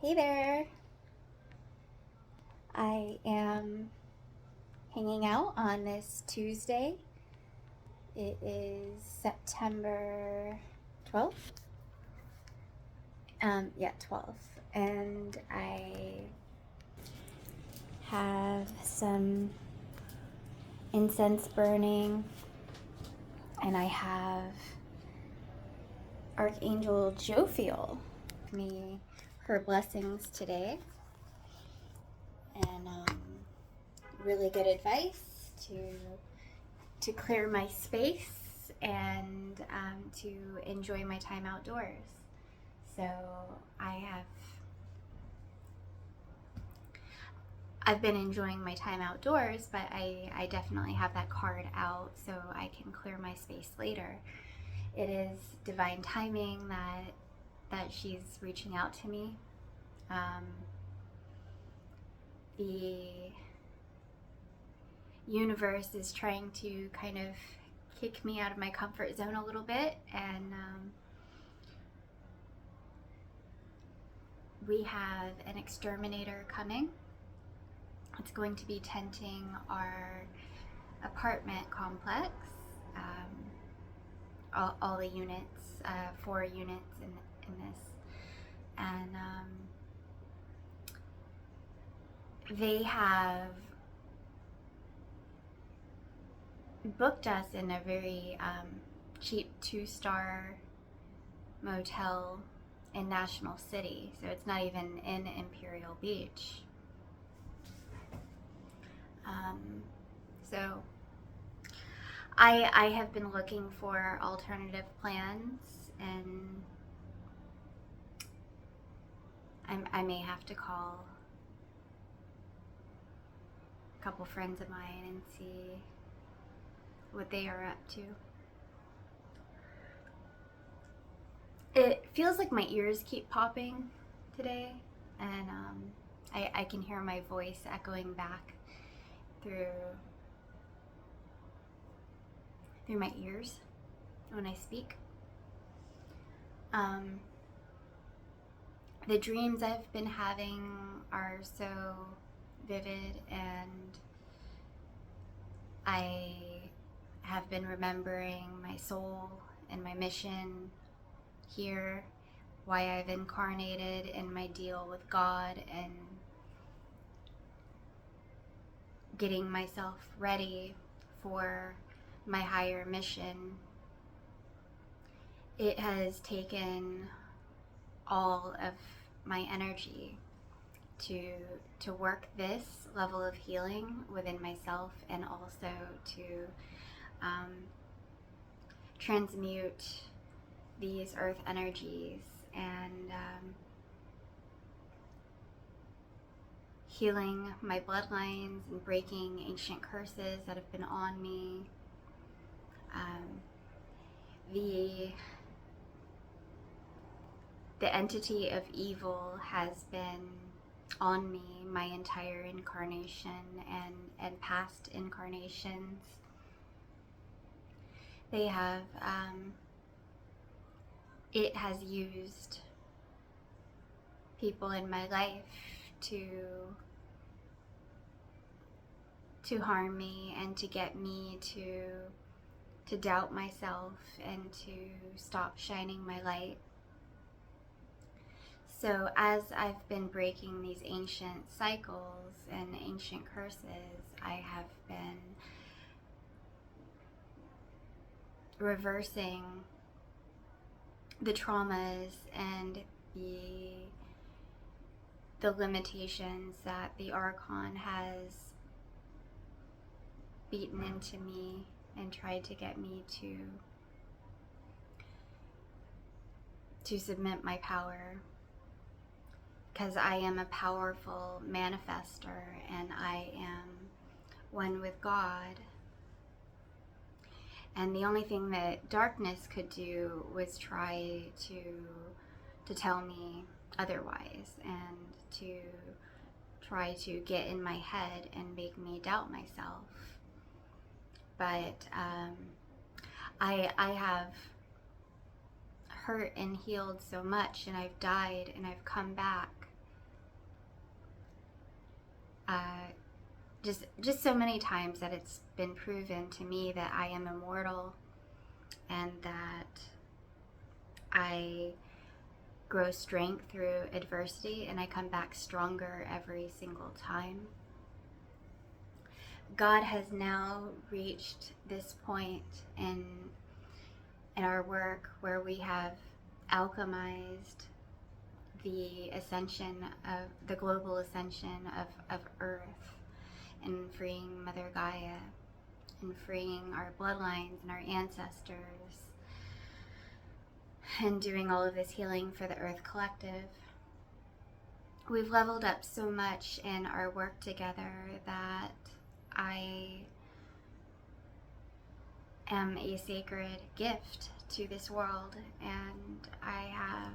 Hey there. I am hanging out on this Tuesday. It is September 12th. Yeah, 12th. And I have some incense burning, and I have Archangel Jophiel give me her blessings today. And really good advice to clear my space and to enjoy my time outdoors. So I've been enjoying my time outdoors, but I definitely have that card out so I can clear my space later. It is divine timing that she's reaching out to me. The universe is trying to kind of kick me out of my comfort zone a little bit, and we have an exterminator coming. It's going to be tenting our apartment complex, all the units, 4 units in this, and they have booked us in a very cheap 2-star motel in National City, so it's not even in Imperial Beach. So I have been looking for alternative plans, and I may have to call a couple friends of mine and see what they are up to. It feels like my ears keep popping today, and I can hear my voice echoing back through my ears when I speak. The dreams I've been having are so vivid, and I have been remembering my soul and my mission here, why I've incarnated, and my deal with God, and getting myself ready for my higher mission. It has taken all of my energy to work this level of healing within myself, and also to transmute these earth energies and healing my bloodlines and breaking ancient curses that have been on me. The entity of evil has been on me my entire incarnation and past incarnations. They have, it has used people in my life to harm me and to get me to doubt myself and to stop shining my light. So as I've been breaking these ancient cycles and ancient curses, I have been reversing the traumas and the limitations that the Archon has beaten into me and tried to get me to submit my power. Because I am a powerful manifester, and I am one with God. And the only thing that darkness could do was try to tell me otherwise, and to try to get in my head and make me doubt myself. But I have hurt and healed so much, and I've died and I've come back just so many times that it's been proven to me that I am immortal and that I grow strength through adversity and I come back stronger every single time. God has now reached this point in our work where we have alchemized the ascension of the global ascension of Earth, and freeing Mother Gaia, and freeing our bloodlines and our ancestors, and doing all of this healing for the Earth Collective. We've leveled up so much in our work together that I am a sacred gift to this world, and I have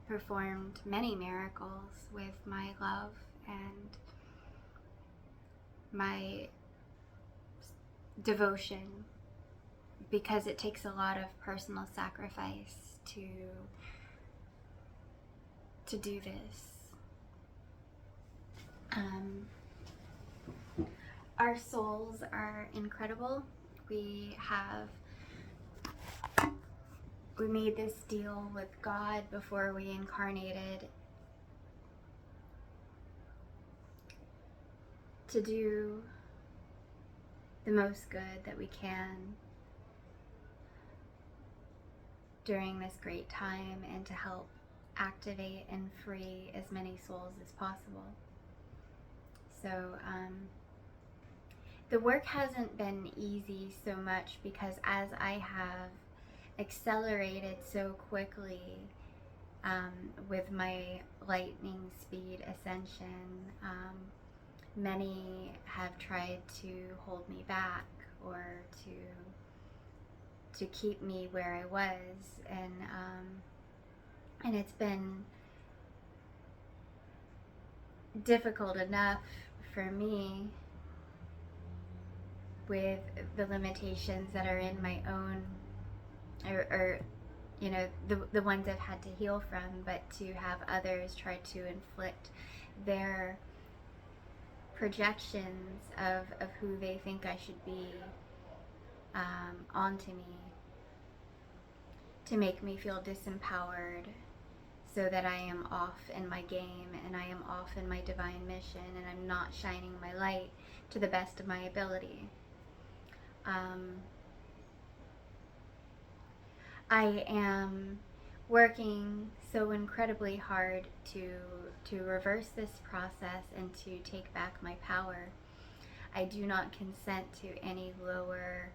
performed many miracles with my love and my devotion, because it takes a lot of personal sacrifice to do this. Our souls are incredible. We made this deal with God before we incarnated to do the most good that we can during this great time, and to help activate and free as many souls as possible. So the work hasn't been easy so much because as I have accelerated so quickly with my lightning speed ascension, many have tried to hold me back or to keep me where I was, and it's been difficult enough for me with the limitations that are in my own, or you know, the ones I've had to heal from, but to have others try to inflict their projections of who they think I should be onto me, to make me feel disempowered, so that I am off in my game and I am off in my divine mission and I'm not shining my light to the best of my ability. I am working so incredibly hard to reverse this process and to take back my power. I do not consent to any lower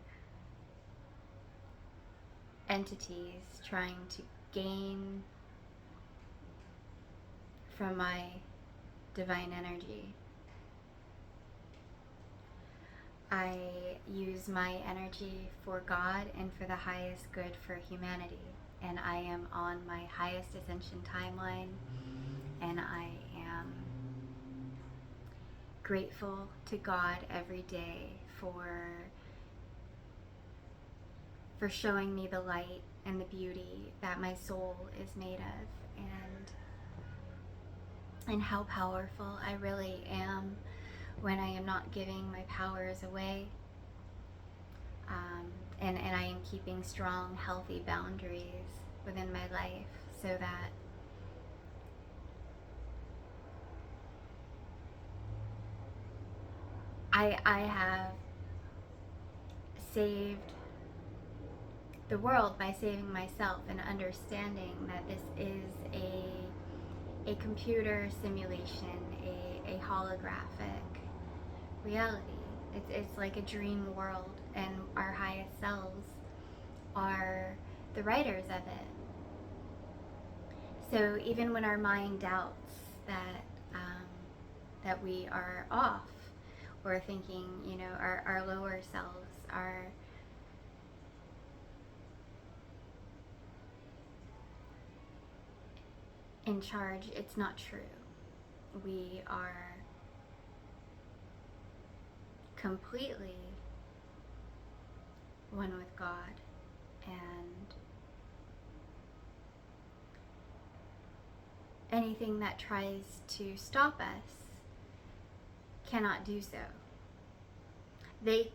entities trying to gain from my divine energy. I use my energy for God and for the highest good for humanity, and I am on my highest ascension timeline, and I am grateful to God every day for showing me the light and the beauty that my soul is made of, and how powerful I really am when I am not giving my powers away, and I am keeping strong, healthy boundaries within my life, so that I have saved the world by saving myself, and understanding that this is a computer simulation, a holographic reality. It's like a dream world, and our highest selves are the writers of it. So even when our mind doubts that we are off, or thinking, you know, our lower selves are in charge, it's not true. We are completely one with God, and anything that tries to stop us cannot do so. They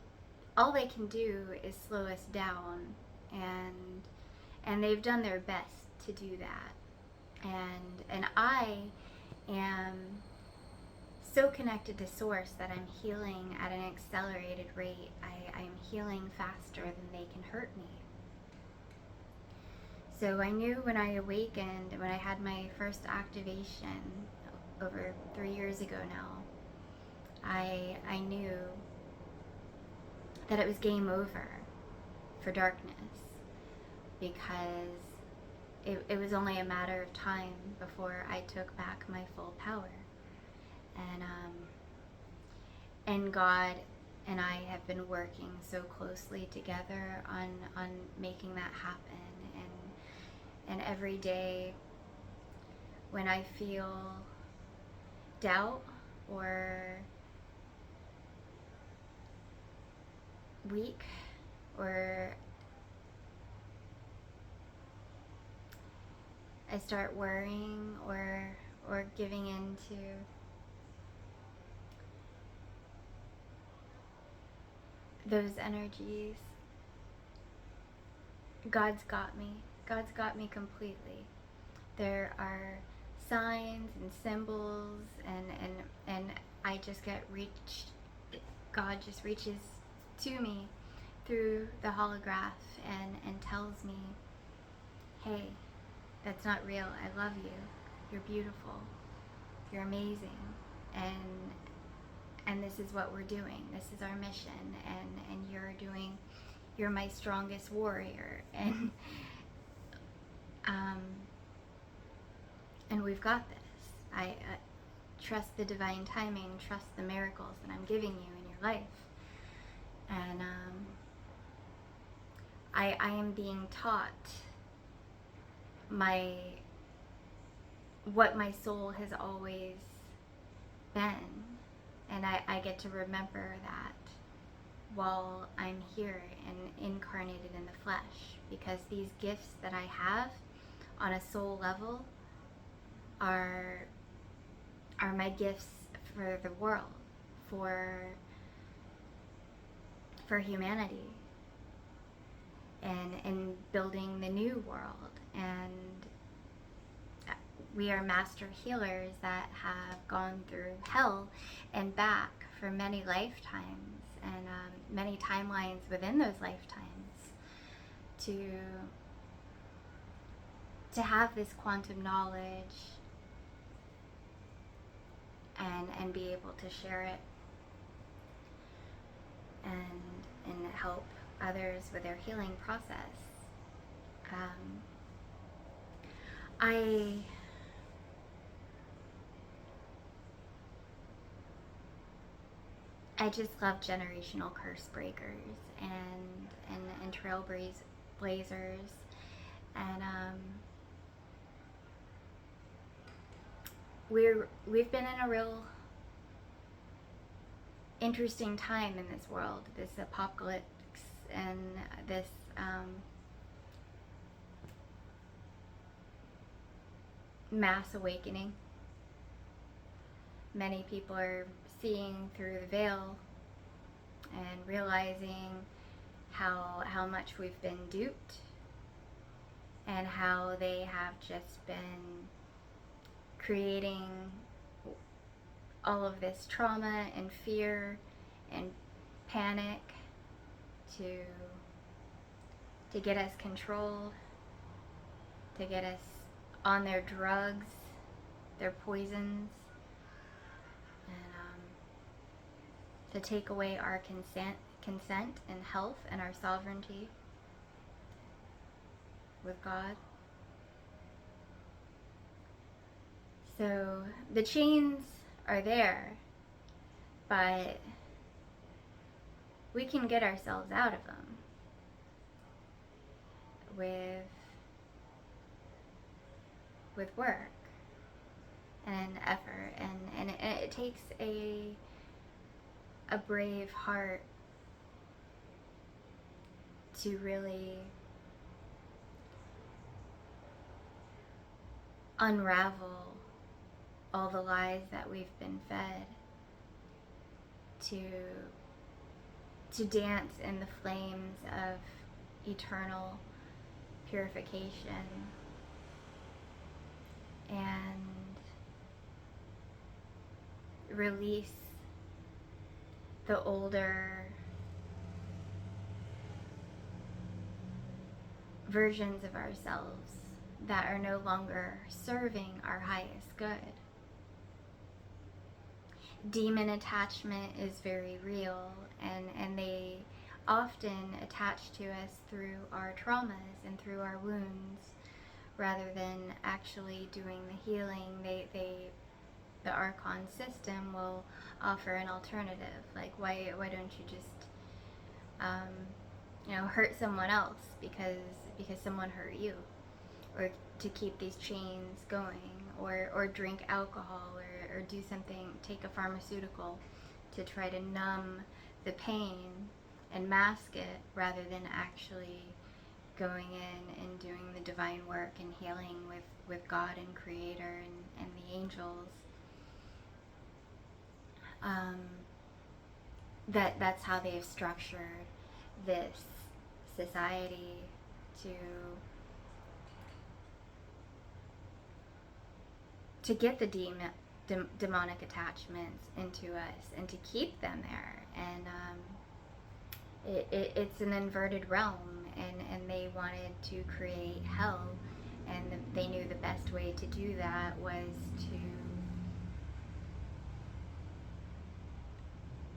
all they can do is slow us down, and they've done their best to do that. And I am so connected to source that I'm healing at an accelerated rate. I'm healing faster than they can hurt me. So I knew when I awakened, when I had my first activation over 3 years ago now, I knew that it was game over for darkness, because it was only a matter of time before I took back my full power. And God and I have been working so closely together on making that happen. And every day when I feel doubt or weak or I start worrying or giving into those energies, God's got me. God's got me completely. There are signs and symbols, and I just get reached. God just reaches to me through the holograph and tells me, hey, that's not real. I love you. You're beautiful. You're amazing. And this is what we're doing. This is our mission. And you're my strongest warrior. And we've got this. I trust the divine timing, trust the miracles that I'm giving you in your life. And I am being taught what my soul has always been. And I get to remember that while I'm here and incarnated in the flesh, because these gifts that I have on a soul level are my gifts for the world, for humanity, and building the new world. And we are master healers that have gone through hell and back for many lifetimes, and many timelines within those lifetimes, to have this quantum knowledge and be able to share it and help others with their healing process. I just love generational curse breakers and trailblazers, and we've been in a real interesting time in this world, this apocalypse and this mass awakening. Many people are seeing through the veil and realizing how much we've been duped, and how they have just been creating all of this trauma and fear and panic to get us controlled, to get us on their drugs, their poisons, and to take away our consent and health and our sovereignty with God. So the chains are there, but we can get ourselves out of them with work and effort, and it takes a brave heart to really unravel all the lies that we've been fed, to dance in the flames of eternal purification and release the older versions of ourselves that are no longer serving our highest good. Demon attachment is very real, and they often attach to us through our traumas and through our wounds rather than actually doing the healing. The Archon system will offer an alternative, like why don't you just hurt someone else because someone hurt you, or to keep these chains going, or drink alcohol, or do something, take a pharmaceutical to try to numb the pain and mask it rather than actually going in and doing the divine work and healing with God and Creator and the angels. That's how they've structured this society to get the demonic attachments into us and to keep them there. And it's an inverted realm, and they wanted to create hell, and they knew the best way to do that was to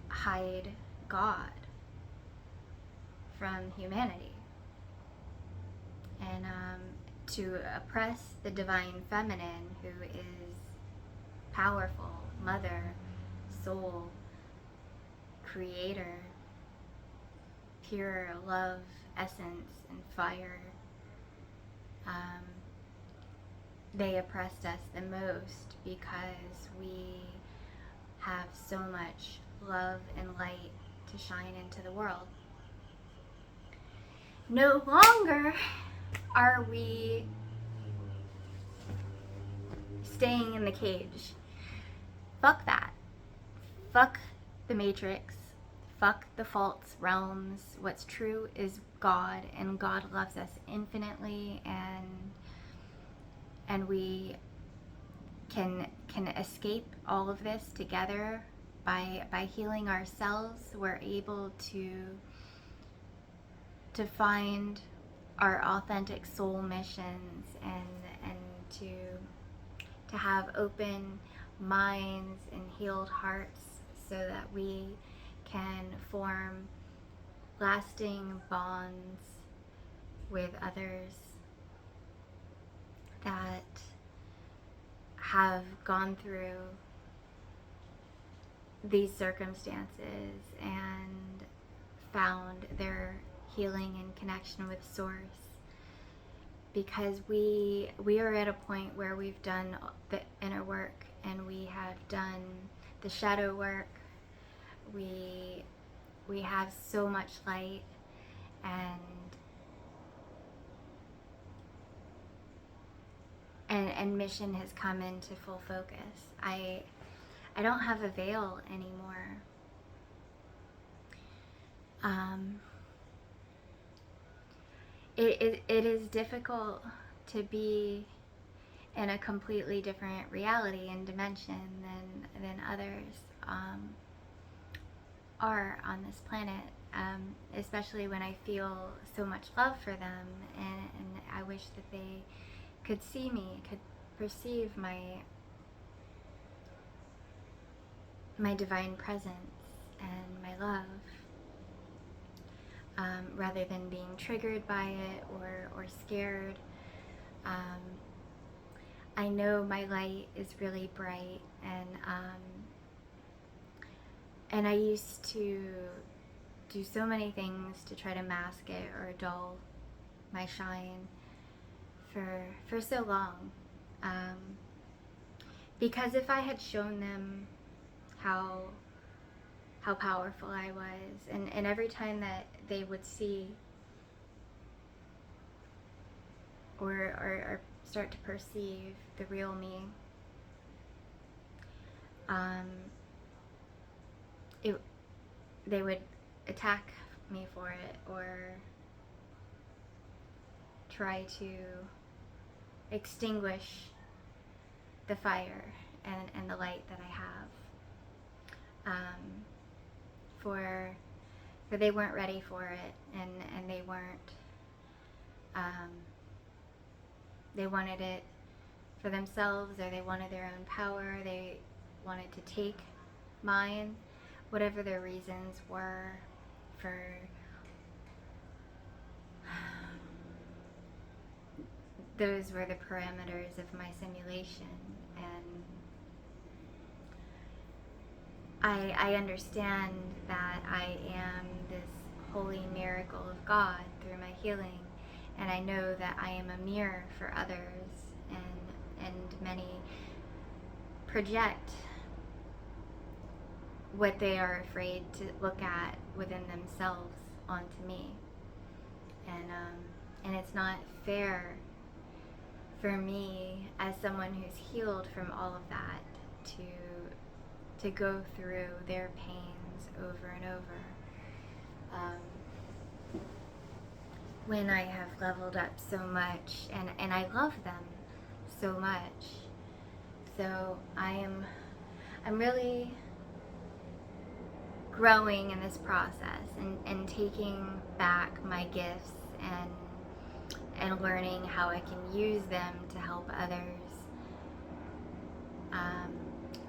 hide God from humanity and to oppress the divine feminine, who is powerful, mother, soul, creator, pure love, essence, and fire. They oppressed us the most because we have so much love and light to shine into the world. No longer are we staying in the cage. Fuck that. Fuck the Matrix. Fuck the false realms. What's true is God, and God loves us infinitely, and we can escape all of this together by healing ourselves. We're able to find our authentic soul missions and to have open minds and healed hearts so that we can form lasting bonds with others that have gone through these circumstances and found their healing and connection with Source, because we are at a point where we've done the inner work and we have done the shadow work. We have so much light, and mission has come into full focus. I don't have a veil anymore. It is difficult to be in a completely different reality and dimension than others are on this planet, especially when I feel so much love for them, and I wish that they could see me, could perceive my divine presence and my love, rather than being triggered by it or scared. I know my light is really bright, and I used to do so many things to try to mask it or dull my shine for so long, because if I had shown them how powerful I was, and every time that they would see or start to perceive the real me, they would attack me for it or try to extinguish the fire and the light that I have. But they weren't ready for it, and they weren't. They wanted it for themselves, or they wanted their own power. They wanted to take mine, whatever their reasons were for those were the parameters of my simulation. And I understand that I am this holy miracle of God through my healing, and I know that I am a mirror for others, and many project what they are afraid to look at within themselves onto me, and it's not fair for me as someone who's healed from all of that to go through their pains over and over. When I have leveled up so much, and I love them so much, so I'm really growing in this process and taking back my gifts and learning how I can use them to help others.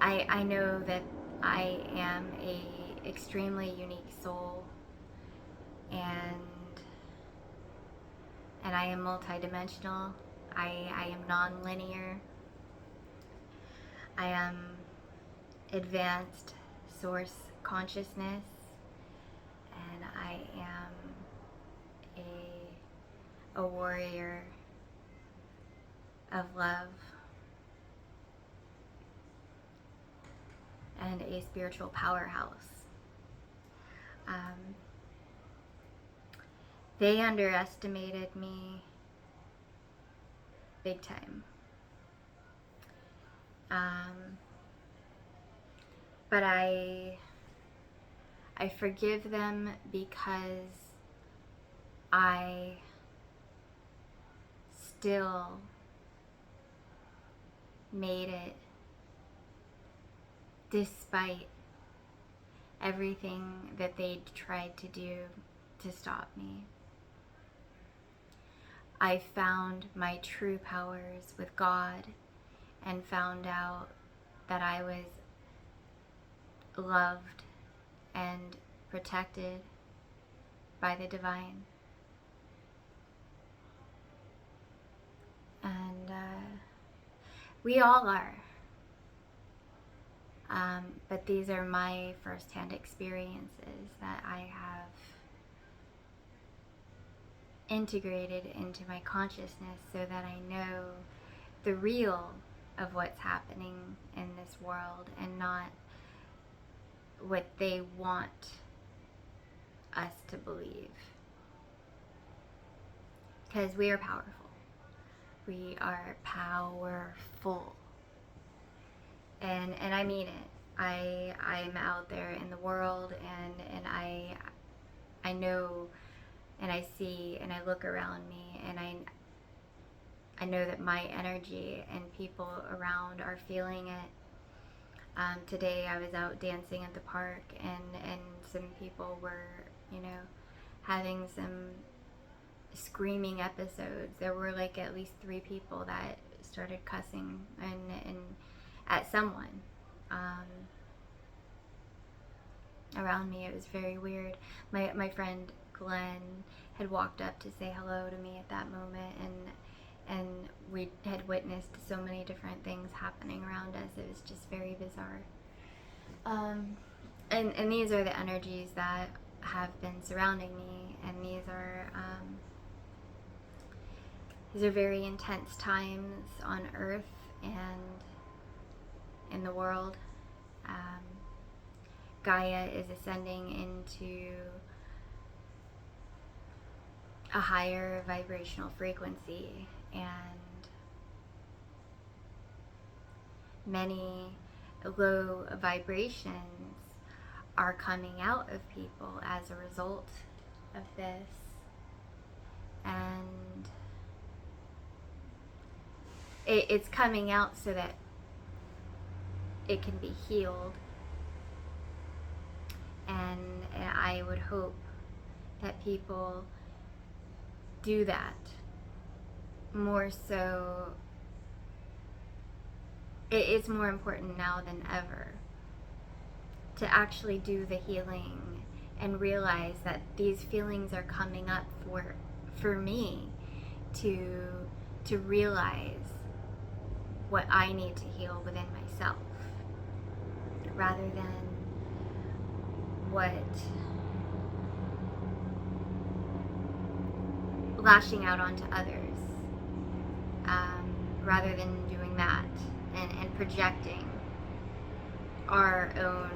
I know that I am a extremely unique soul, and I am multidimensional. I am non-linear. I am advanced source consciousness, and I am a warrior of love and a spiritual powerhouse. They underestimated me big time. But I forgive them because I still made it despite everything that they tried to do to stop me. I found my true powers with God and found out that I was loved and protected by the divine. And we all are. But these are my firsthand experiences that I have integrated into my consciousness so that I know the real of what's happening in this world and not what they want us to believe. Because we are powerful. We are powerful. And I mean it. I'm out there in the world, and I know, and I see, and I look around me, and I know that my energy and people around are feeling it. Today I was out dancing at the park, and some people were, having some screaming episodes. There were like at least 3 people that started cussing and at someone around me. It was very weird. My friend Glenn had walked up to say hello to me at that moment, and we had witnessed so many different things happening around us. It was just very bizarre. And these are the energies that have been surrounding me, and these are very intense times on Earth and in the world. Gaia is ascending into a higher vibrational frequency, and many low vibrations are coming out of people as a result of this. And it's coming out so that it can be healed. And I would hope that people do that more so. It's more important now than ever to actually do the healing and realize that these feelings are coming up for me to realize what I need to heal within myself, rather than what lashing out onto others, rather than doing that and projecting our own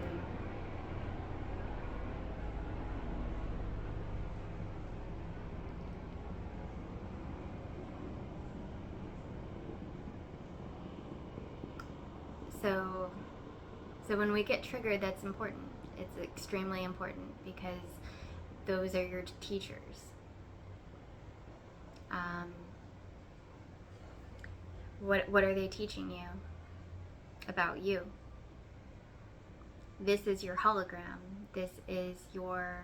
so when we get triggered, that's important. It's extremely important, because those are your teachers. What are they teaching you about you? This is your hologram. This is you're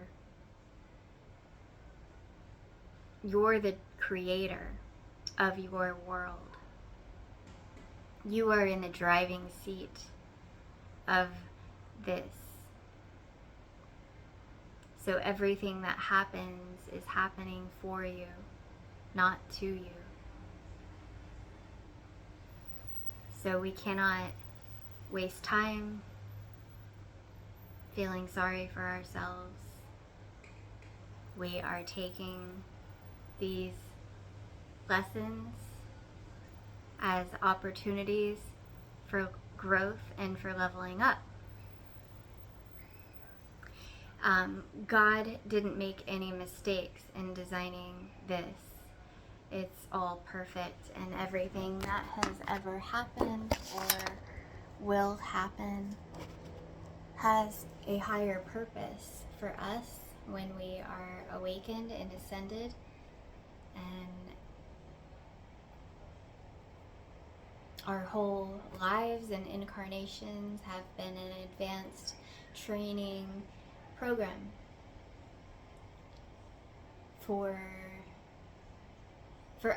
the creator of your world. You are in the driving seat of this. So everything that happens is happening for you, not to you. So we cannot waste time feeling sorry for ourselves. We are taking these lessons as opportunities for growth and for leveling up. God didn't make any mistakes in designing this. It's all perfect, and everything that has ever happened or will happen has a higher purpose for us when we are awakened and ascended. And our whole lives and incarnations have been an advanced training program for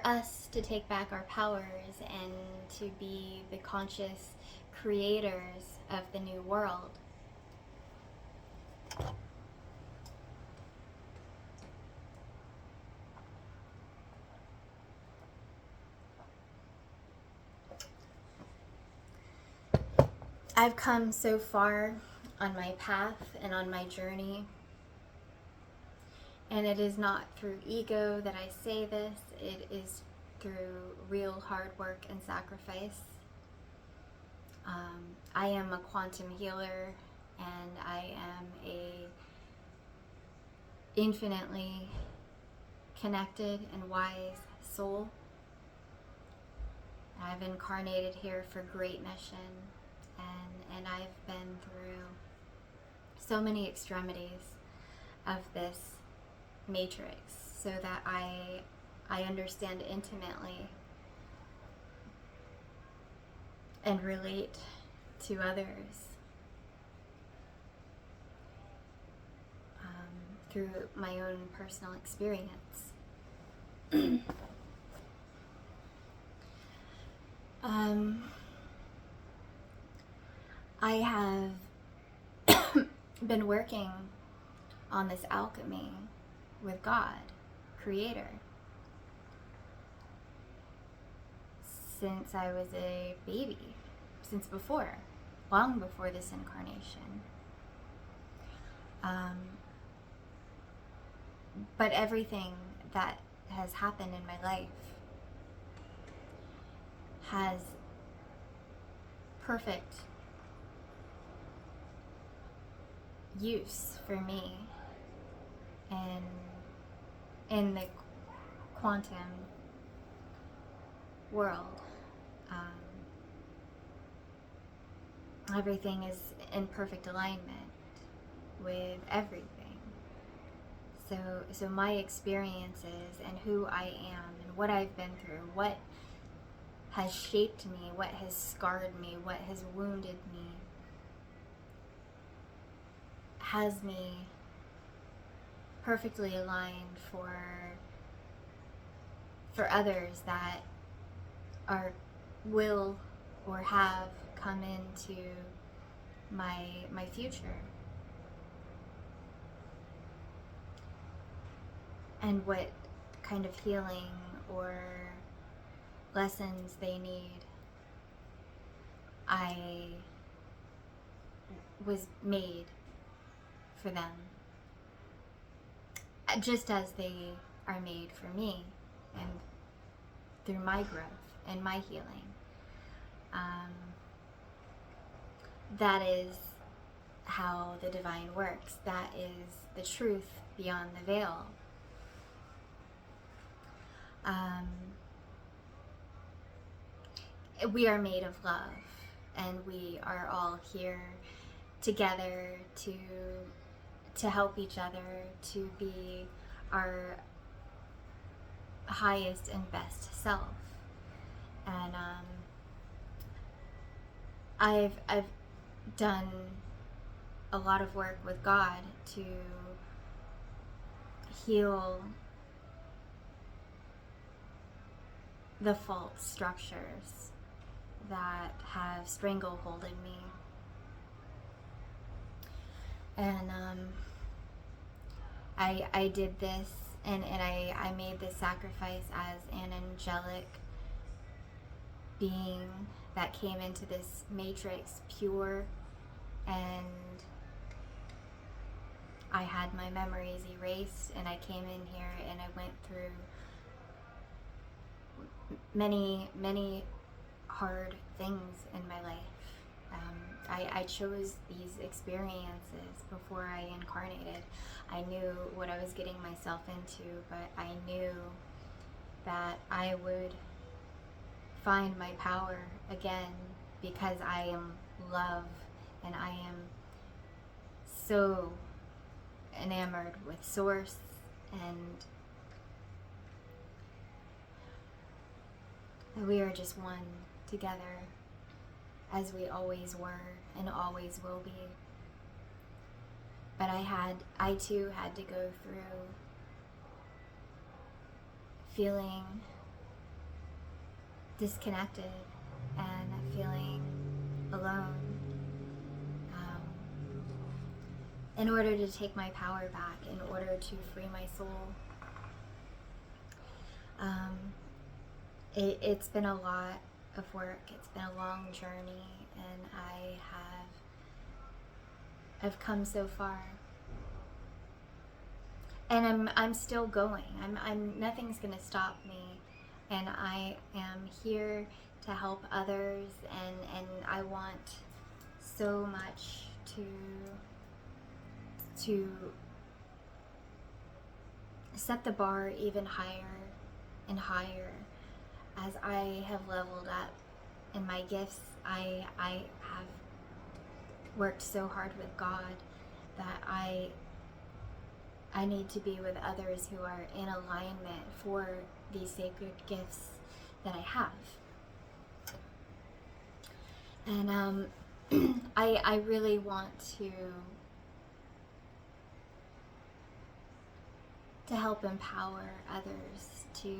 us to take back our powers and to be the conscious creators of the new world. I've come so far on my path and on my journey, and it is not through ego that I say this. It is through real hard work and sacrifice. I am a quantum healer, and I am a infinitely connected and wise soul. I've incarnated here for great mission, and I've been through so many extremities of this matrix, so that I understand intimately and relate to others through my own personal experience. I have been working on this alchemy with God, Creator, since I was a baby, since before, long before this incarnation. But everything that has happened in my life has perfect use for me in the quantum world. Everything is in perfect alignment with everything. So my experiences and who I am and what I've been through, what has shaped me, what has scarred me, what has wounded me, has me perfectly aligned for others that will or have come into my future, and what kind of healing or lessons they need. I was made for them, just as they are made for me, and through my growth and my healing. That is how the divine works. That is the truth beyond the veil. We are made of love, and we are all here together to help each other, to be our highest and best self. And I've done a lot of work with God to heal the false structures that have strangleholded me. And I did this, and I made this sacrifice as an angelic being that came into this matrix pure, and I had my memories erased, and I came in here and I went through many hard things in my life. I chose these experiences before I incarnated. I knew what I was getting myself into, but I knew that I would find my power again, because I am love, and I am so enamored with Source, and we are just one together, as we always were and always will be. But I too had to go through feeling disconnected and feeling alone, in order to take my power back, in order to free my soul. It's been a lot of work. It's been a long journey, and I've come so far, and I'm still going. Nothing's gonna stop me, and I am here to help others, and I want so much to set the bar even higher and higher. As I have leveled up in my gifts, I have worked so hard with God that I need to be with others who are in alignment for these sacred gifts that I have. And I really want to help empower others to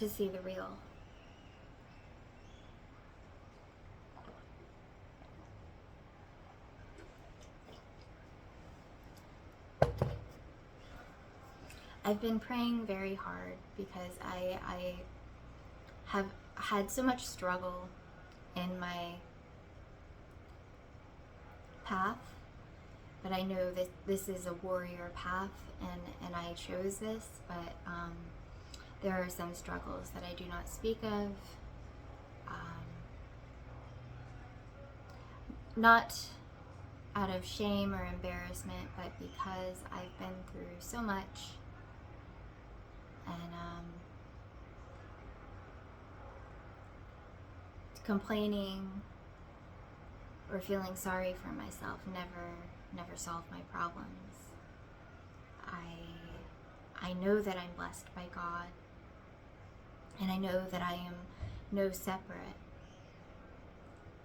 see the real. I've been praying very hard because I have had so much struggle in my path, but I know that this is a warrior path, and I chose this, but there are some struggles that I do not speak of, not out of shame or embarrassment, but because I've been through so much, and complaining or feeling sorry for myself never solved my problems. I know that I'm blessed by God, and I know that I am no separate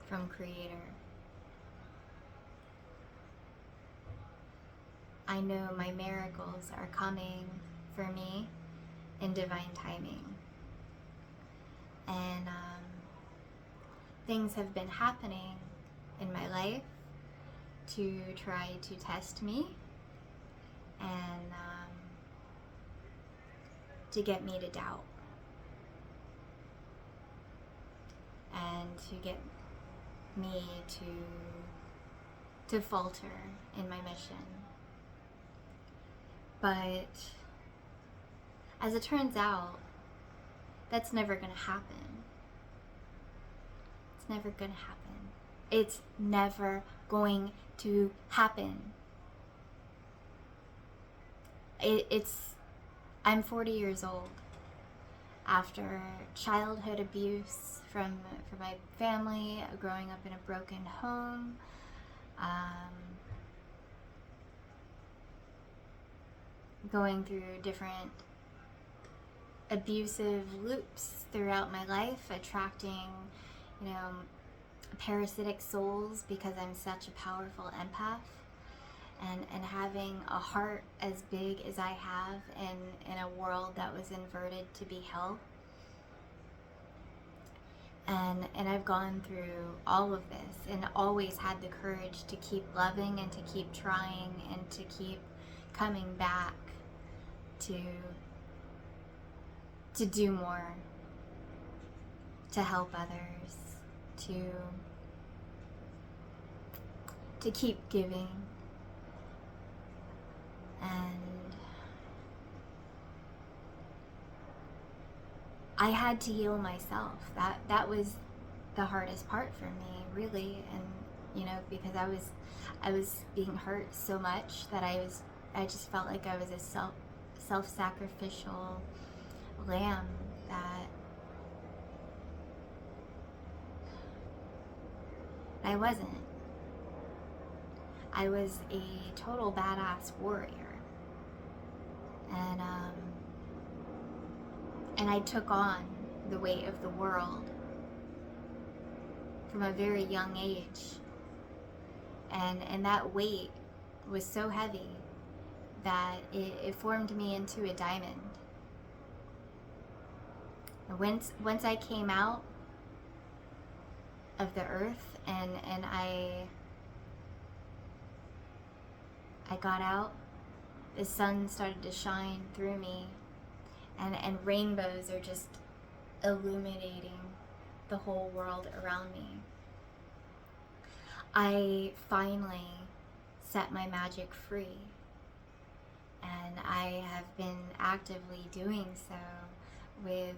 from Creator. I know my miracles are coming for me in divine timing. And things have been happening in my life to try to test me and to get me to doubt and to get me to falter in my mission. But as it turns out, that's never going to happen. It's never going to happen. It's never going to happen. I'm 40 years old after childhood abuse from my family, growing up in a broken home, going through different abusive loops throughout my life, attracting, parasitic souls because I'm such a powerful empath, and having a heart as big as I have in a world that was inverted to be hell. And I've gone through all of this and always had the courage to keep loving and to keep trying and to keep coming back to do more, to help others, to keep giving. And I had to heal myself. That was the hardest part for me, really. And because I was being hurt so much that I just felt like I was a self-sacrificial lamb that I wasn't. I was a total badass warrior. And I took on the weight of the world from a very young age. And that weight was so heavy that it formed me into a diamond. And once I came out of the earth and I got out, the sun started to shine through me, and rainbows are just illuminating the whole world around me. I finally set my magic free, and I have been actively doing so with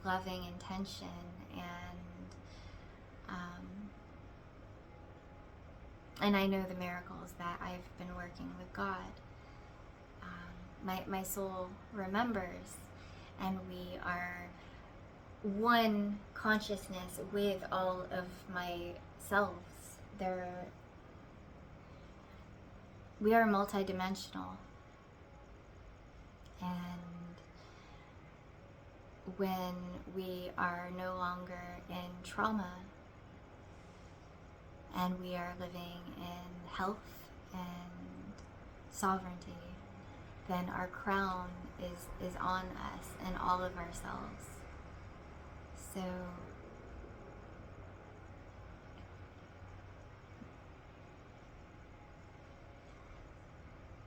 loving intention and I know the miracles that I've been working with God. My soul remembers, and we are one consciousness with all of my selves. We are multidimensional, and when we are no longer in trauma and we are living in health and sovereignty, then our crown is on us and all of ourselves. So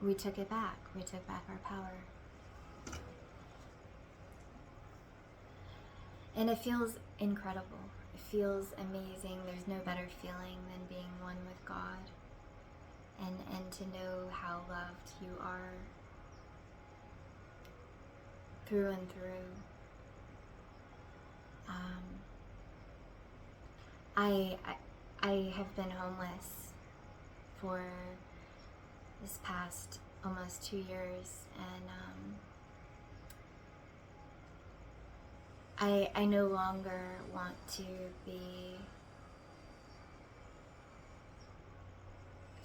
we took it back. We took back our power. And it feels incredible. It feels amazing. There's no better feeling than being one with God and to know how loved you are through and through. I have been homeless for this past almost 2 years, and I no longer want to be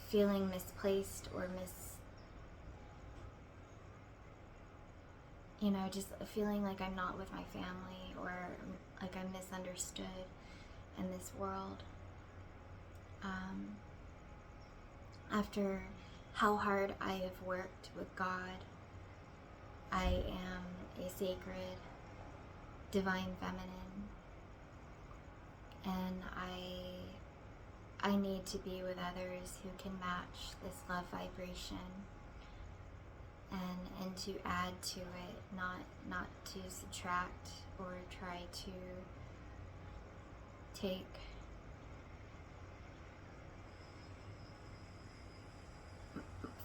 feeling misplaced or just feeling like I'm not with my family, or like I'm misunderstood in this world. After how hard I have worked with God, I am a sacred, divine feminine, and I need to be with others who can match this love vibration, and to add to it, not to subtract or try to take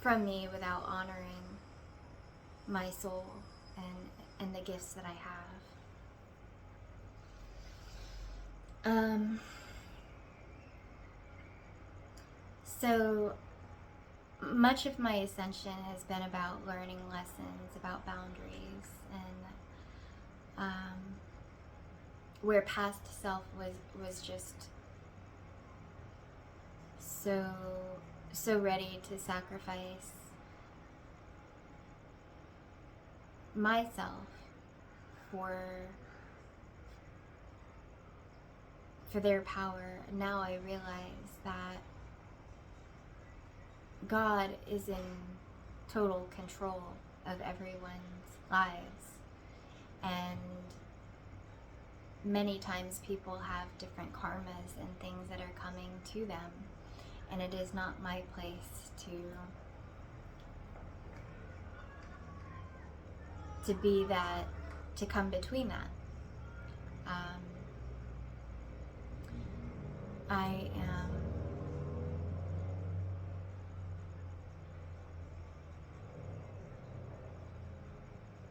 from me without honoring my soul and the gifts that I have. So much of my ascension has been about learning lessons about boundaries, and where past self was just so ready to sacrifice myself for their power. Now I realize that God is in total control of everyone's lives, and many times people have different karmas and things that are coming to them, and it is not my place to be that, to come between that. I am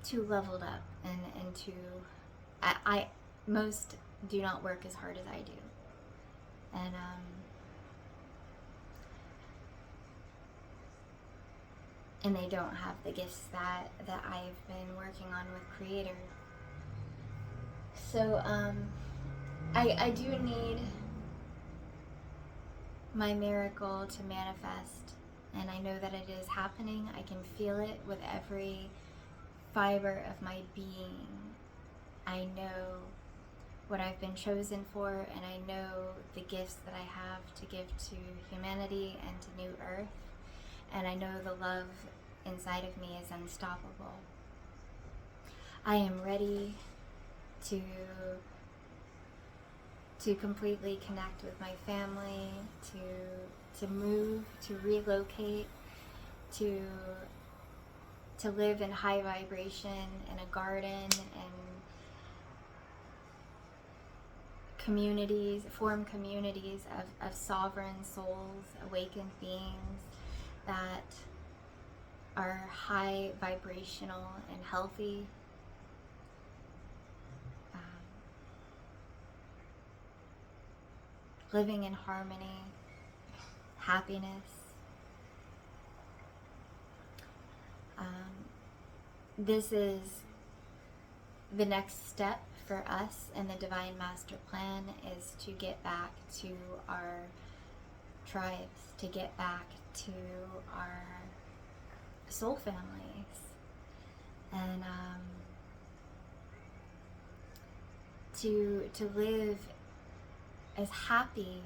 too leveled up, and too, I most do not work as hard as I do, and they don't have the gifts that I've been working on with Creator. So I do need my miracle to manifest, and I know that it is happening. I can feel it with every fiber of my being. I know what I've been chosen for, and I know the gifts that I have to give to humanity and to New Earth, and I know the love inside of me is unstoppable. I am ready to completely connect with my family, to move, to relocate, to live in high vibration in a garden, and form communities of sovereign souls, awakened beings that are high vibrational and healthy. Living in harmony, happiness. This is the next step for us in the Divine Master Plan, is to get back to our tribes, to get back to our soul families, and to live as happy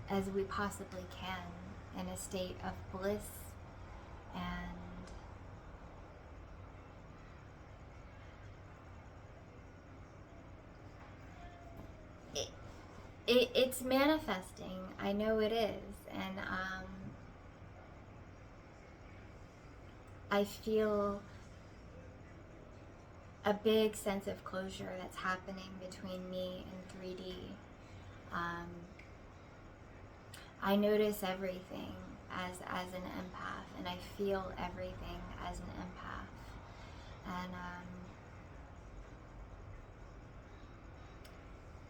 as we possibly can in a state of bliss and it's manifesting. I know it is, and I feel a big sense of closure that's happening between me and 3D. I notice everything as an empath, and I feel everything as an empath,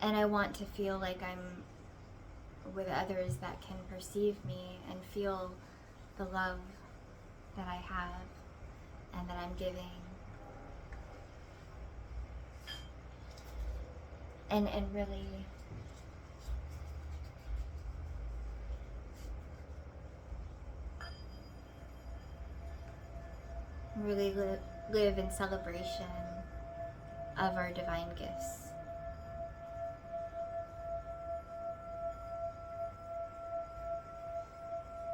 and I want to feel like I'm with others that can perceive me and feel the love that I have and that I'm giving. and really live in celebration of our divine gifts.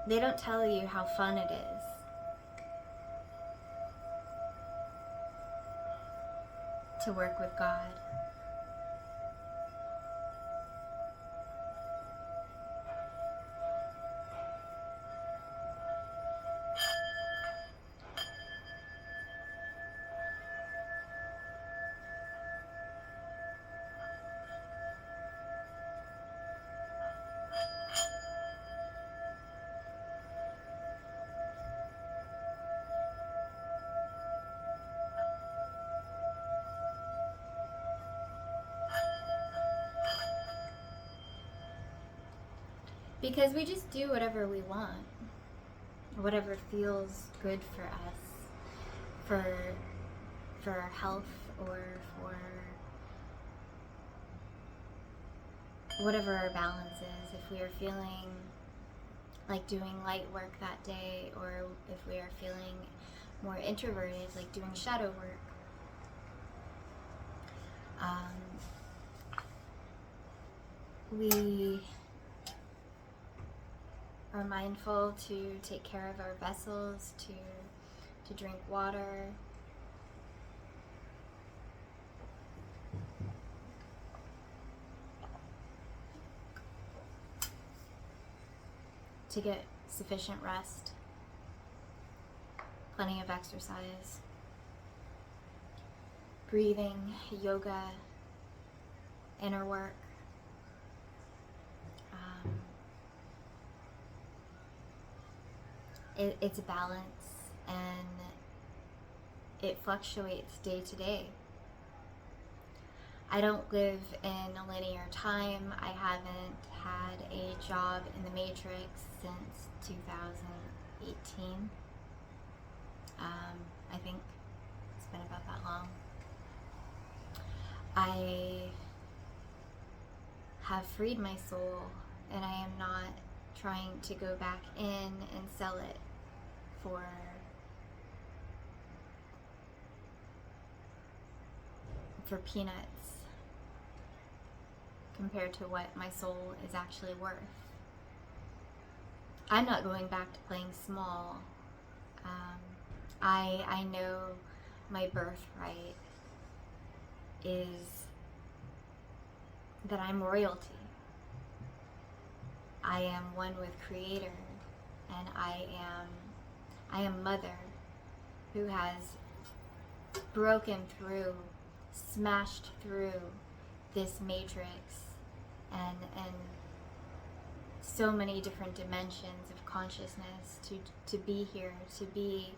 They don't tell you how fun it is to work with God. Because we just do whatever we want, whatever feels good for us, for our health, or for whatever our balance is. If we are feeling like doing light work that day, or if we are feeling more introverted, like doing shadow work. We are mindful to take care of our vessels, to drink water, to get sufficient rest, plenty of exercise, breathing, yoga, inner work. It's a balance, and it fluctuates day to day. I don't live in a linear time. I haven't had a job in the Matrix since 2018. I think it's been about that long. I have freed my soul, and I am not trying to go back in and sell it for peanuts compared to what my soul is actually worth. I'm not going back to playing small. I know my birthright is that I'm royalty. I am one with Creator, and I am Mother, who has broken through, smashed through this matrix and so many different dimensions of consciousness to be here, to be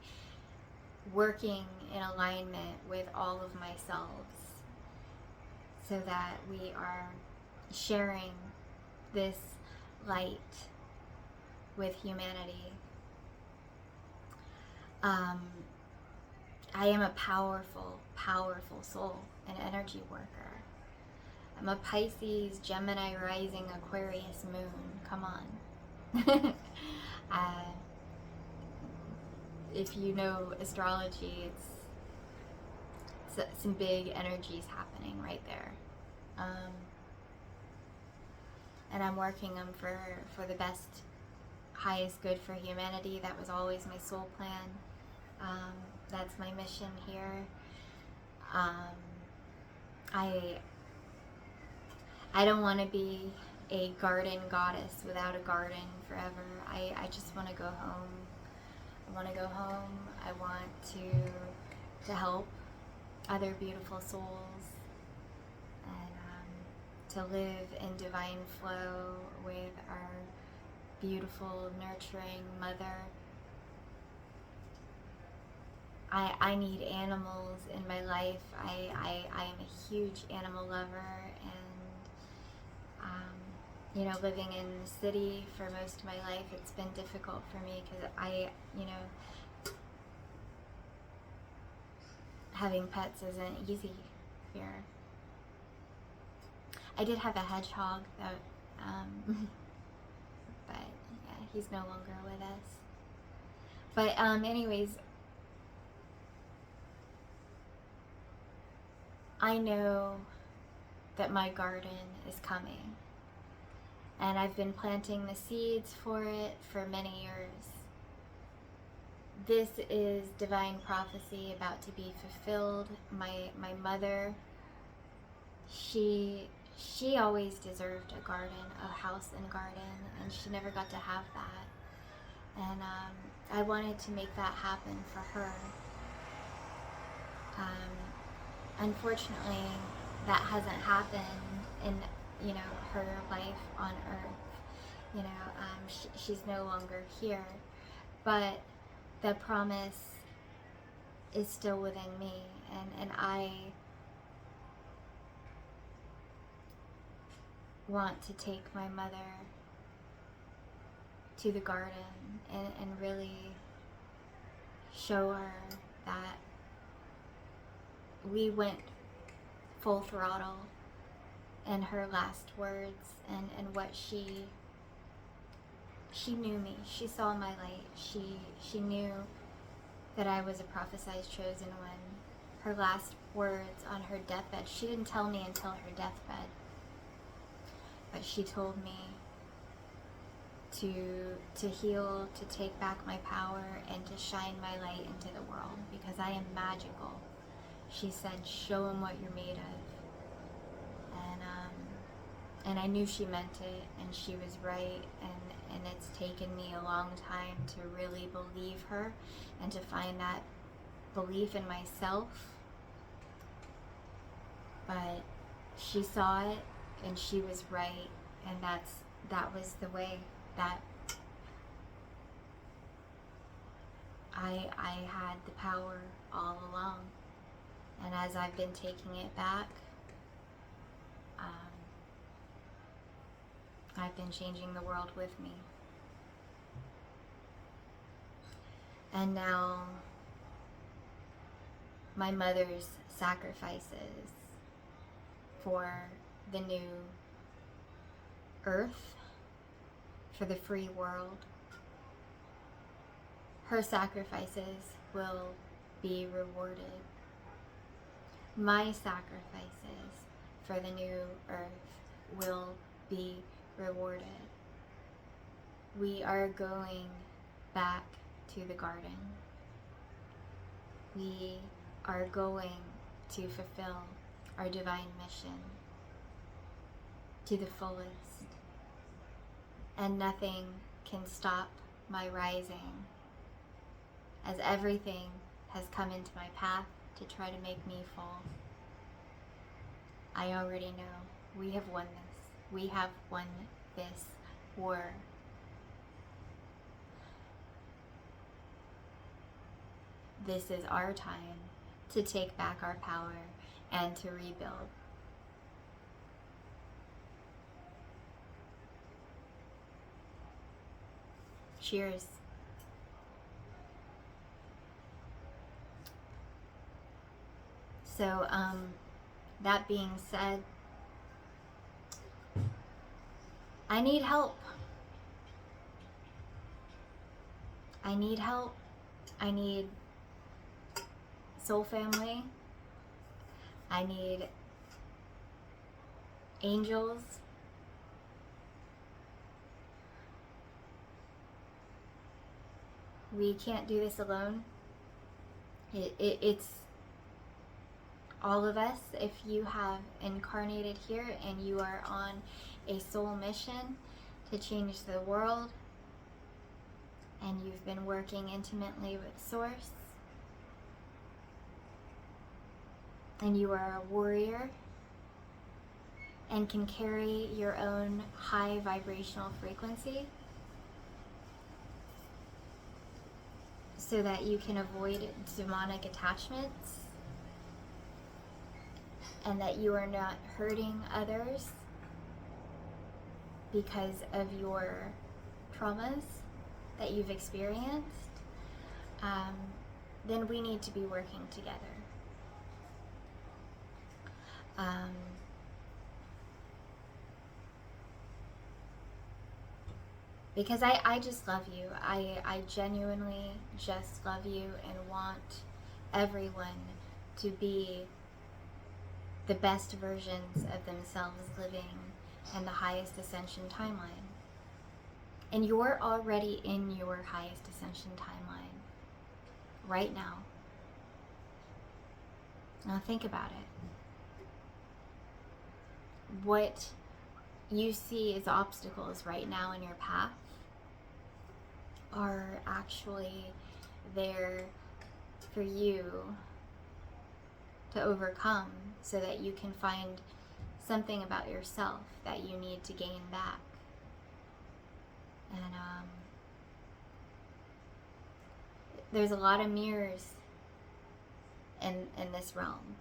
working in alignment with all of myselves, so that we are sharing this light with humanity. I am a powerful, powerful soul, an energy worker. I'm a Pisces, Gemini rising, Aquarius moon. Come on. If you know astrology, it's some big energies happening right there. And I'm working them for the best, highest good for humanity. That was always my soul plan. That's my mission here. I don't want to be a garden goddess without a garden forever. I just want to go home. I want to go home. I want to help other beautiful souls, and to live in divine flow with our beautiful, nurturing mother. I need animals in my life. I am a huge animal lover, and living in the city for most of my life, it's been difficult for me because having pets isn't easy here. I did have a hedgehog that, but yeah, he's no longer with us. But anyways, I know that my garden is coming, and I've been planting the seeds for it for many years. This is divine prophecy about to be fulfilled. My mother, she always deserved a garden, a house and garden, and she never got to have that. And I wanted to make that happen for her. Unfortunately, that hasn't happened in, you know, her life on earth. She's no longer here, but the promise is still within me, and I want to take my mother to the garden and really show her that we went full throttle in her last words, and what she knew me. She saw my light. She knew that I was a prophesized chosen one. Her last words on her deathbed, she didn't tell me until her deathbed, but she told me to heal, to take back my power, and to shine my light into the world, because I am magical. She said, show them what you're made of. And I knew she meant it, and she was right, and it's taken me a long time to really believe her and to find that belief in myself. But she saw it, and she was right, and that was the way that I had the power all along. And as I've been taking it back, I've been changing the world with me. And now my mother's sacrifices for the new earth, for the free world, her sacrifices will be rewarded. My sacrifices for the new earth will be rewarded. We are going back to the garden. We are going to fulfill our divine mission to the fullest. And nothing can stop my rising, as everything has come into my path to try to make me fall. I already know we have won this. We have won this war. This is our time to take back our power and to rebuild. Cheers. So, that being said, I need help. I need help. I need soul family. I need angels. We can't do this alone. It's all of us. If you have incarnated here and you are on a soul mission to change the world, and you've been working intimately with Source, and you are a warrior and can carry your own high vibrational frequency so that you can avoid demonic attachments and that you are not hurting others because of your traumas that you've experienced, then we need to be working together. because I just love you. I genuinely just love you and want everyone to be the best versions of themselves living in the highest ascension timeline. And you're already in your highest ascension timeline right now. Now think about it. What you see as obstacles right now in your path are actually there for you to overcome so that you can find something about yourself that you need to gain back. And there's a lot of mirrors in this realm.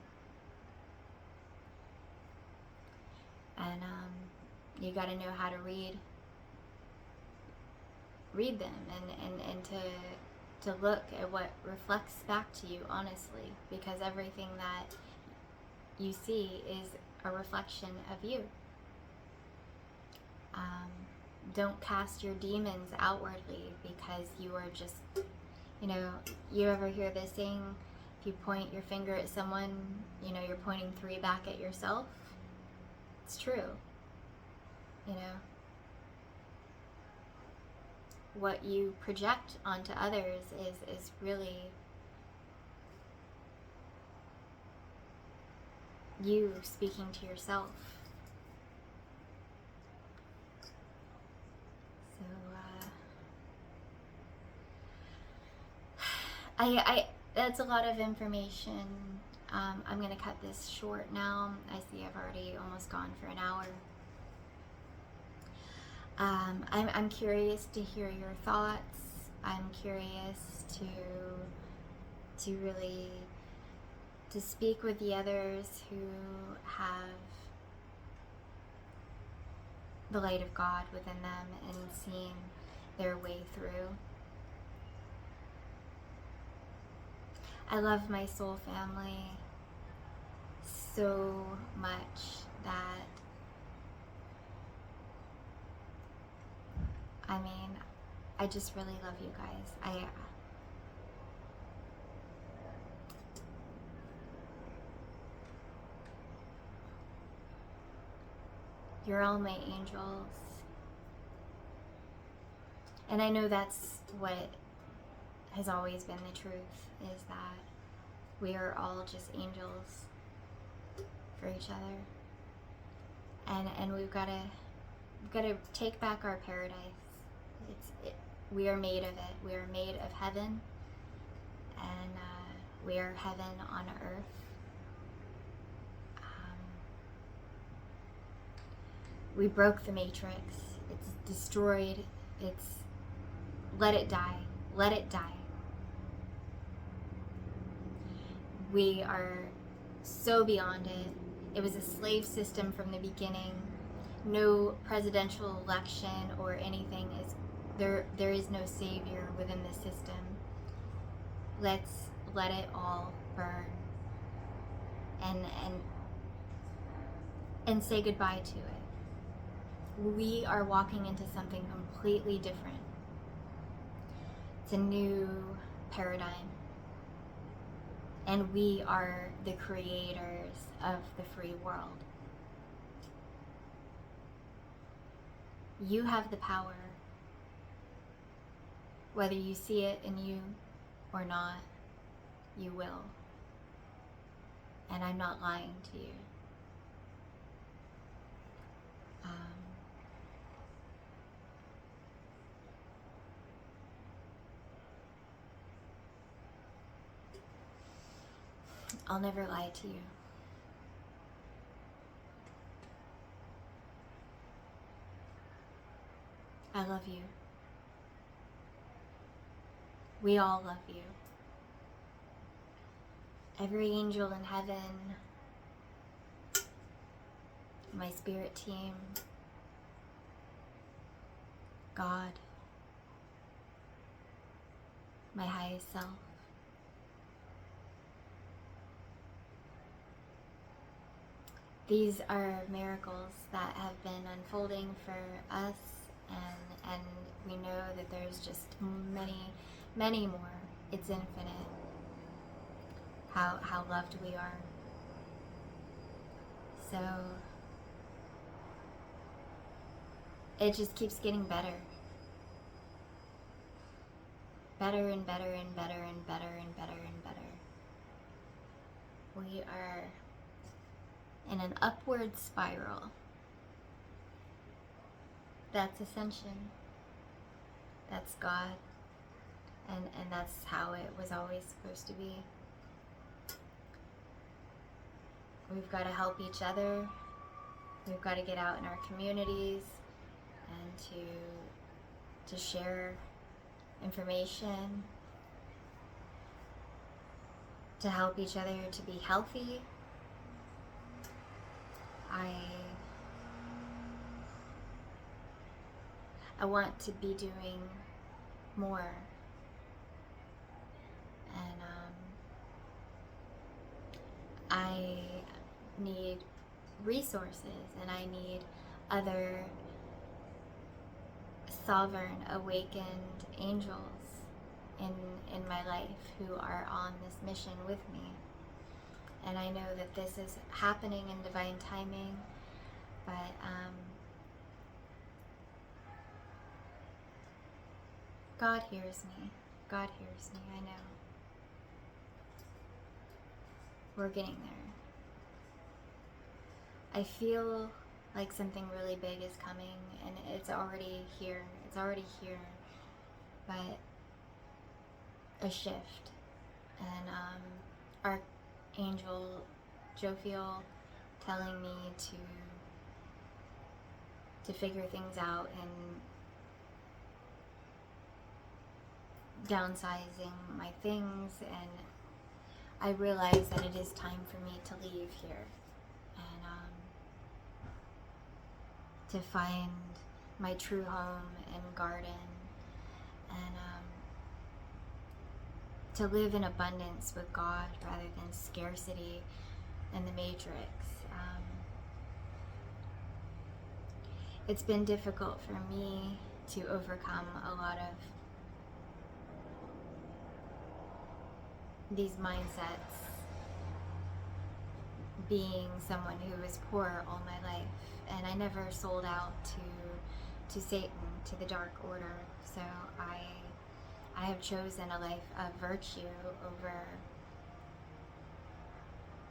And you got to know how to read them and to look at what reflects back to you honestly, because everything that you see is a reflection of you. Don't cast your demons outwardly, because you are just, you ever hear this saying, if you point your finger at someone, you're pointing 3 back at yourself? It's true. What you project onto others is really you speaking to yourself. So, that's a lot of information. I'm going to cut this short now. I see I've already almost gone for an hour. I'm curious to hear your thoughts. I'm curious to really to speak with the others who have the light of God within them and seen their way through. I love my soul family so much that, I just really love you guys. You're all my angels. And I know that's what has always been the truth, is that we are all just angels for each other. And we've got to take back our paradise. We are made of it. We are made of heaven, and we are heaven on earth. We broke the matrix. It's destroyed. Let it die. Let it die. We are so beyond it. It was a slave system from the beginning. No presidential election or anything is there. There is no savior within the system. Let's let it all burn and say goodbye to it. We are walking into something completely different. It's a new paradigm. And we are the creators of the free world. You have the power. Whether you see it in you or not, you will. And I'm not lying to you. I'll never lie to you. I love you. We all love you. Every angel in heaven, my spirit team, God, my highest self. These are miracles that have been unfolding for us and we know that there's just many more. It's infinite how loved we are. So it just keeps getting better. Better and better and better and better and better and better. We are in an upward spiral. That's ascension. That's God. And that's how it was always supposed to be. We've got to help each other. We've got to get out in our communities and to share information, to help each other to be healthy. I want to be doing more, and I need resources, and I need other sovereign awakened angels in my life who are on this mission with me. And I know that this is happening in divine timing, but God hears me. God hears me, I know. We're getting there. I feel like something really big is coming, and it's already here. It's already here. But a shift. And Archangel Jophiel telling me to figure things out and downsizing my things, and I realize that it is time for me to leave here and to find my true home and garden, and to live in abundance with God rather than scarcity and the matrix. It's been difficult for me to overcome a lot of these mindsets, being someone who was poor all my life, and I never sold out to Satan, to the Dark Order. So I have chosen a life of virtue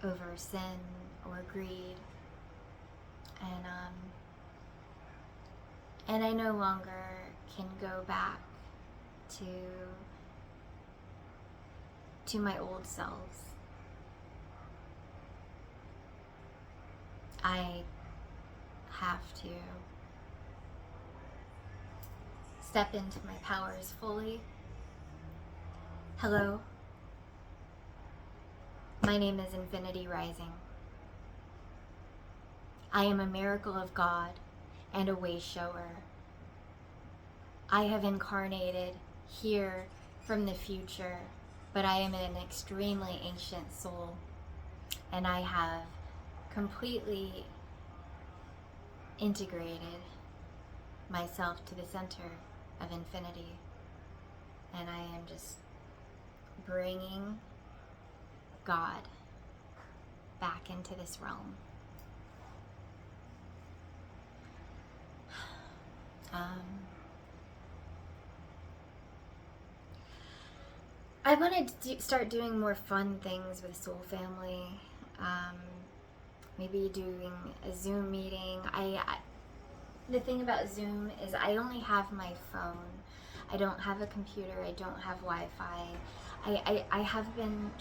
over sin or greed, and I no longer can go back to my old selves. I have to step into my powers fully. Hello, my name is Infinity Rising. I am a miracle of God and a way shower. I have incarnated here from the future, but I am an extremely ancient soul, and I have completely integrated myself to the center of infinity, and I am just bringing God back into this realm. I want to start doing more fun things with Soul Family. Maybe doing a Zoom meeting. The thing about Zoom is I only have my phone. I don't have a computer. I don't have Wi-Fi. I have been,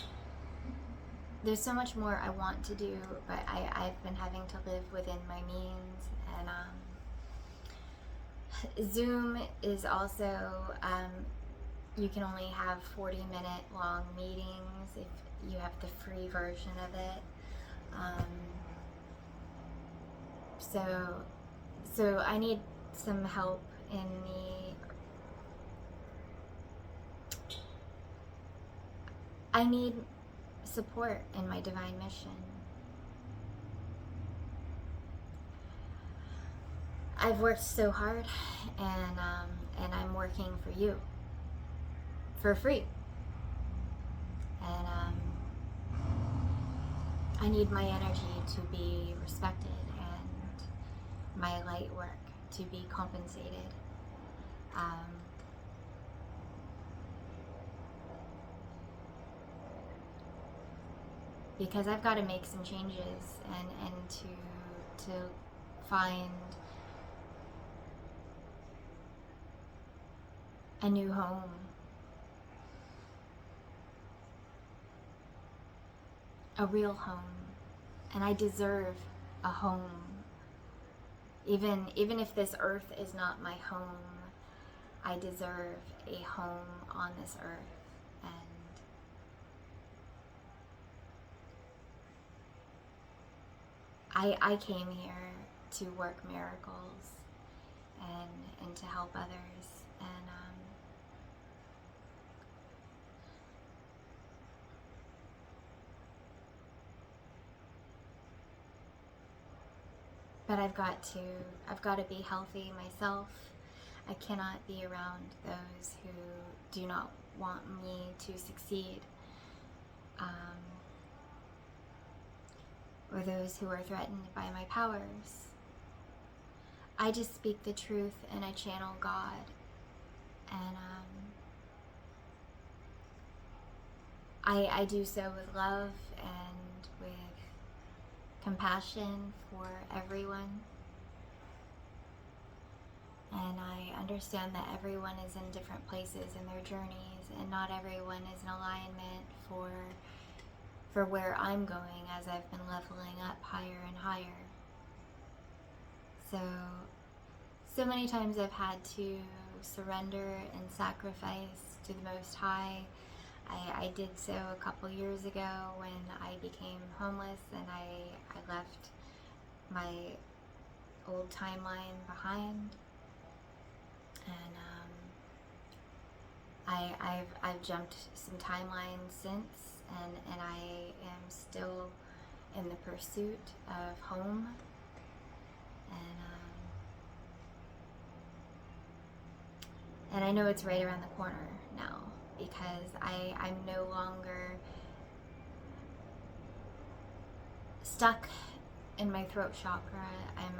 there's so much more I want to do, but I've been having to live within my means. And Zoom is also, you can only have 40-minute long meetings if you have the free version of it. So I need some help in I need support in my divine mission. I've worked so hard, and I'm working for you for free, and I need my energy to be respected and my light work to be compensated. Um, because I've got to make some changes and to find a new home. A real home. And I deserve a home. Even if this earth is not my home, I deserve a home on this earth. And I came here to work miracles and to help others. And but I've got to be healthy myself. I cannot be around those who do not want me to succeed, or those who are threatened by my powers. I just speak the truth and I channel God, and I do so with love and with compassion for everyone. And I understand that everyone is in different places in their journeys, and not everyone is in alignment for where I'm going as I've been leveling up higher and higher. So many times I've had to surrender and sacrifice to the Most High. I did so a couple years ago when I became homeless and I left my old timeline behind. And I've jumped some timelines since, and I am still in the pursuit of home. And I know it's right around the corner now, because I'm no longer stuck in my throat chakra.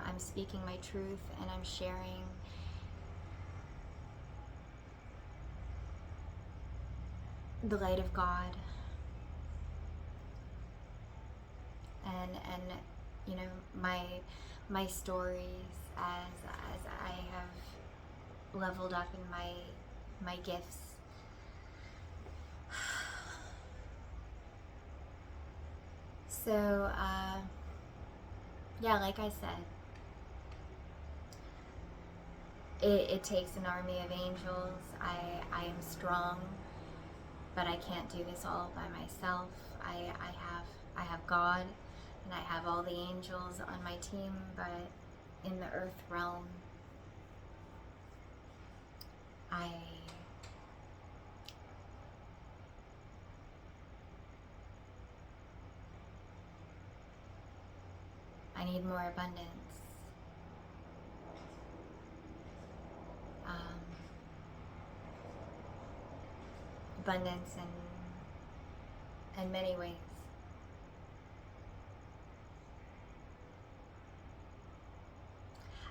I'm speaking my truth, and I'm sharing the light of God. And you know, my stories as I have leveled up in my gifts. So yeah, like I said, it takes an army of angels. I am strong, but I can't do this all by myself. I have God, and I have all the angels on my team, but in the earth realm, I need more abundance. Abundance in many ways.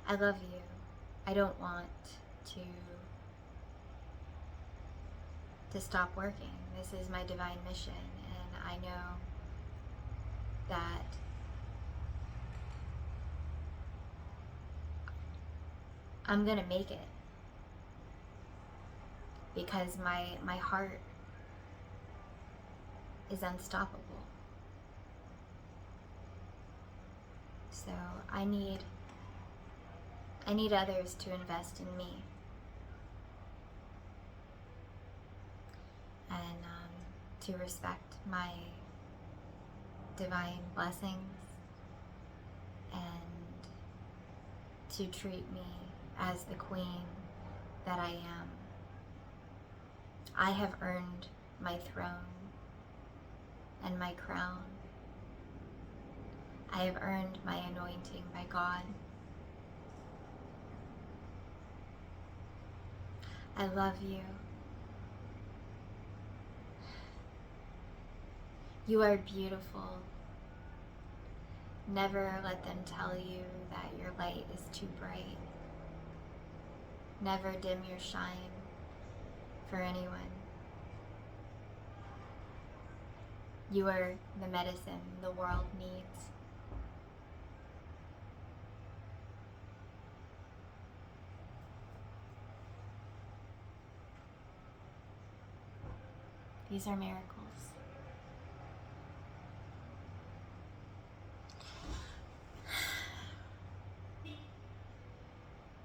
I love you. I don't want to stop working. This is my divine mission, and I know that I'm gonna make it, because my heart is unstoppable. So I need others to invest in me, and to respect my divine blessings, and to treat me as the queen that I am. I have earned my throne and my crown. I have earned my anointing by God. I love you. You are beautiful. Never let them tell you that your light is too bright. Never dim your shine for anyone. You are the medicine the world needs. These are miracles.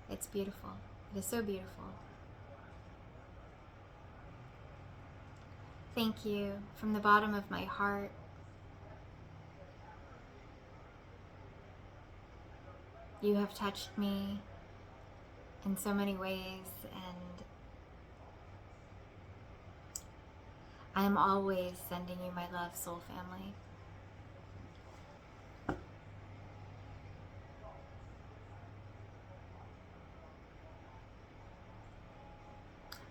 It's beautiful. It is so beautiful. Thank you from the bottom of my heart. You have touched me in so many ways, and I am always sending you my love, soul family.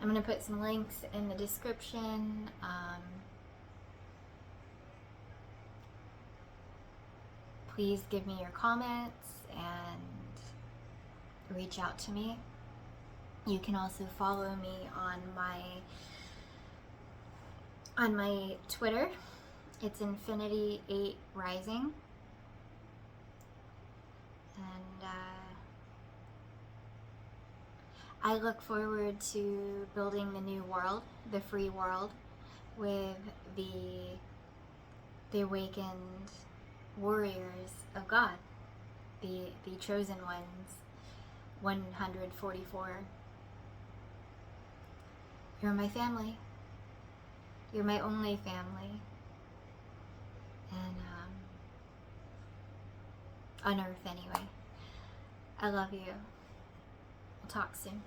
I'm going to put some links in the description. Please give me your comments and reach out to me. You can also follow me on my Twitter. It's Infinity8Rising. And I look forward to building the new world, the free world, with the awakened warriors of God, the chosen ones, 144. You're my family. You're my only family. And on earth anyway. I love you. We'll talk soon.